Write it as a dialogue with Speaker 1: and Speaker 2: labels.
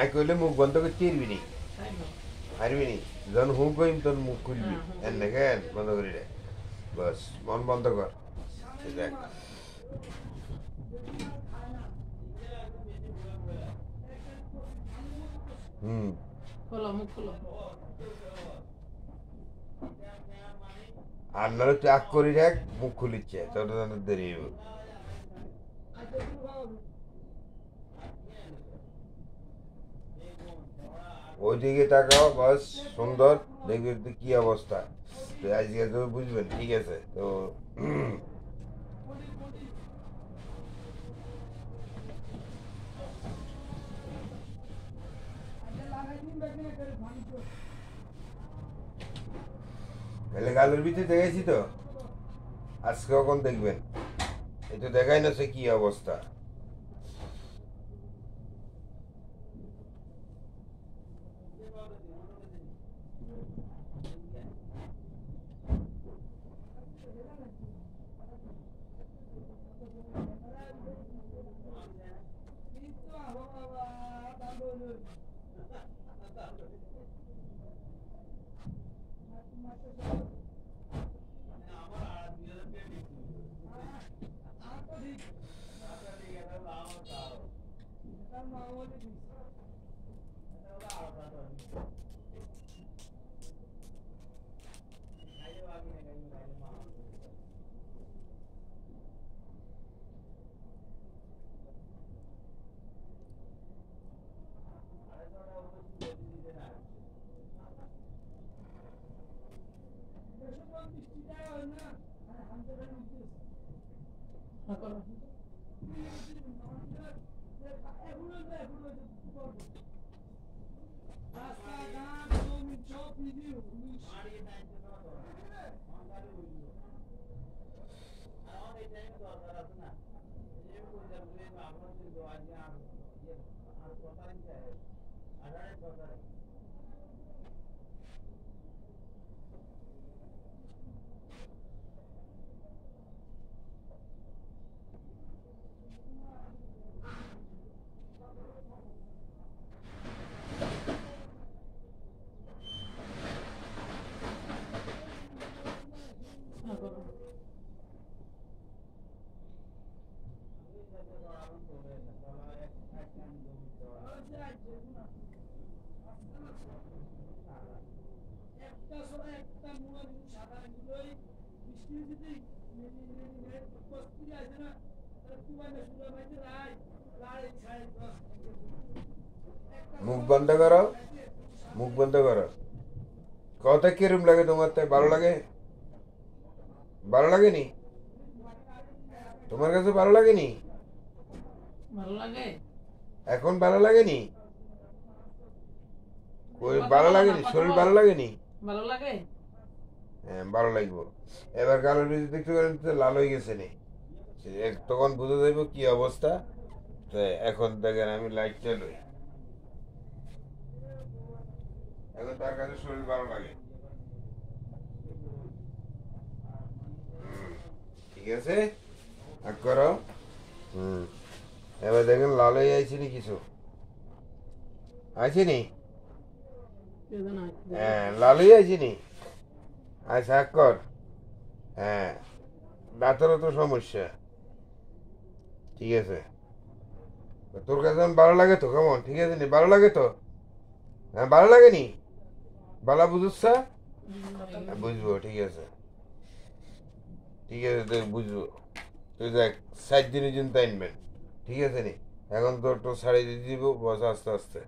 Speaker 1: I কইলে মুখ বন্ধ করতে পারবি নি পারবি নি যখন হুঁ কইম তখন মুখ খুলবি এন দেখেন বন্ধ করি রে বাস মন বন্ধ কর দেখ
Speaker 2: খোলো মুখ খোলো
Speaker 1: আর নাহলে তুই আগ করি রাখ মুখ খুলিচ্ছে তোর দেরি হইব ওইদিকে তাকাও বাস সুন্দর দেখবি কি অবস্থা তো আজকে তো বুঝবেন ঠিক আছে তো তাহলে গালের ভিতরে দেখাইছি তো আজকে কখন দেখবেন এই তো দেখাই না সে কি অবস্থা মুখ বন্ধ করো মুখ বন্ধ করো কথা কিরম লাগে তোমার তাই ভালো লাগে ভালো লাগেনি তোমার কাছে ভালো লাগেনি
Speaker 2: ভালো লাগে
Speaker 1: এখন ভালো লাগেনি ভালো লাগেনি শরীর ভালো লাগেনি
Speaker 2: ভালো লাগে
Speaker 1: হ্যাঁ ভালো লাগবো এবার কালোর ভিতরে দেখতে পারেন লাল হয়ে গেছে নি তখন বুঝে যাইব কি অবস্থা তো এখন দেখেন আমি লাইটটা লই এখন তার কাছে শরীর ভালো লাগে ঠিক আছে আর করো এবার দেখেন লাল হয়ে আইছি নি কিছু আইছি নি হ্যাঁ লাল হয়ে আইছি নি আচ্ছা কর হ্যাঁ দাঁতেরও তো সমস্যা ঠিক আছে তোর কাছে ভালো লাগে তো কেমন ঠিক আছে নি ভালো লাগে তো হ্যাঁ ভালো লাগে নি ভালো বুঝুচ্ছা বুঝবো ঠিক আছে তুই বুঝবো তুই দেখ 7 দিনের জন্য আনবেন ঠিক আছে নি এখন তোর তো ছাড়িয়ে দিয়ে দিব বস আস্তে আস্তে